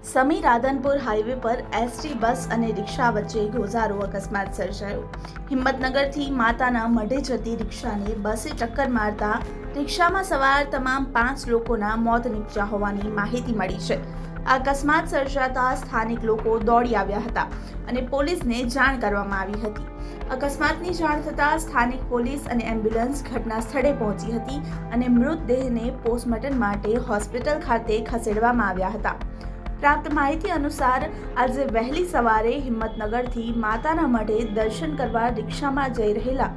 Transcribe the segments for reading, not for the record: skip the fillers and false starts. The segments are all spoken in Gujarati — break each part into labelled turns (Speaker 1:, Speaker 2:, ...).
Speaker 1: સમી રાધનપુર હાઈવે પર એસટી બસ અને રિક્ષા વચ્ચે ગોઝારો અકસ્માત સર્જાયો। હિંમતનગરથી માતાના મઢે જતી રિક્ષાને બસે ટક્કર મારતા રિક્ષામાં સવાર તમામ 5 લોકોના મોત નીપજ્યા હોવાની માહિતી મળી છે। આ અકસ્માત સર્જાતા સ્થાનિક લોકો દોડી આવ્યા હતા અને પોલીસને જાણ કરવામાં આવી હતી। અકસ્માતની જાણ થતાં સ્થાનિક પોલીસ અને એમ્બ્યુલન્સ ઘટના સ્થળે પહોંચી હતી અને મૃતદેહને પોસ્ટમોર્ટમ માટે હોસ્પિટલ ખાતે ખસેડવામાં આવ્યા હતા। પ્રાપ્ત માહિતી અનુસાર આજે વહેલી સવારે હિંમતનગરથી માતાના મઢે દર્શન કરવા રિક્ષામાં જઈ રહેલા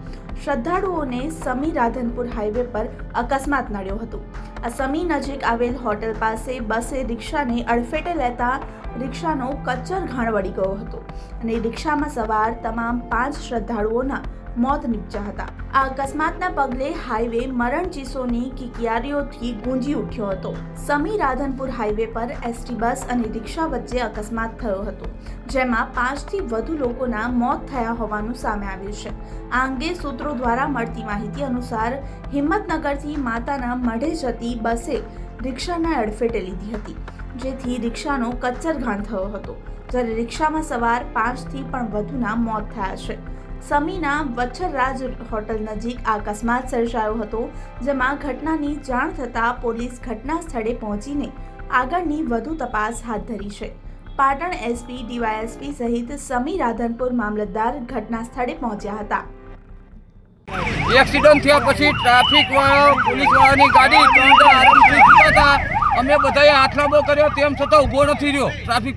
Speaker 1: શ્રદ્ધાળુઓને સમી રાધનપુર હાઈવે પર અકસ્માત નડ્યો હતો। આ સમી નજીક આવેલ હોટલ પાસે બસે રિક્ષાને અડફેટે લેતા રિક્ષાનો કચ્ચર ઘાણ વળી ગયો હતો અને રિક્ષામાં સવાર તમામ 5 શ્રદ્ધાળુઓના મોત નીપજ્યા હતા। આ અકસ્માતના પગલે હાઈવે મરણચીસોની કિકિયારીઓથી ગુંજી ઉઠ્યો હતો। સમી રાધનપુર હાઈવે પર એસટી બસ અને રિક્ષા વચ્ચે અકસ્માત થયો હતો, જેમાં 5 થી વધુ લોકોના મોત થયા હોવાનું સામે આવ્યું છે। આ અંગે સૂત્રો દ્વારા મળતી માહિતી અનુસાર હિંમતનગરથી માતાના મઢે જતી બસે રિક્ષાને અડફેટે લીધી હતી, જેથી રિક્ષાનો કચ્ચર ઘાણ થયો હતો, જ્યારે રિક્ષામાં સવાર 5 થી પણ વધુના મોત થયા છે। સમીના વચ્છરાજ હોટલ નજીક આ અકસ્માત સર્જાયો હતો, જેમાં ઘટનાની જાણ થતાં પોલીસ ઘટના સ્થળે પહોંચીને આગળની વધુ તપાસ હાથ ધરી છે। પાટણ એસપી ડીવાયએસપી સહિત સમી રાધનપુર મામલતદાર ઘટના સ્થળે પહોંચ્યા હતા।
Speaker 2: એક્સિડન્ટ થયા પછી ટ્રાફિક વાળો પોલીસ વાળાની ગાડી ત્રણ આરામથી ઊભા હતા। અમે બધાએ હાથલાંબો કર્યો, તેમ છતાં ઊભો નથી રહ્યો ટ્રાફિક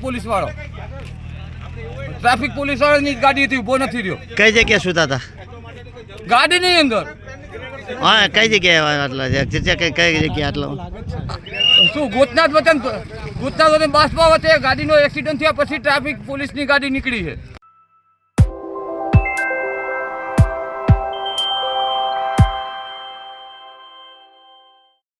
Speaker 2: પોલીસ વાળાની ગાડી હતી, ઊભો નથી રહ્યો।
Speaker 3: કઈ જગ્યાએ સુતા હતા?
Speaker 2: ગાડીની અંદર।
Speaker 3: હા, કઈ જગ્યાએ આટલા કઈ જગ્યાએ આટલો
Speaker 2: શું ગોતનાથ વચન બાસપા વચ્ચે ગાડીનો એક્સિડન્ટ થયા પછી ટ્રાફિક પોલીસની ગાડી નીકળી છે।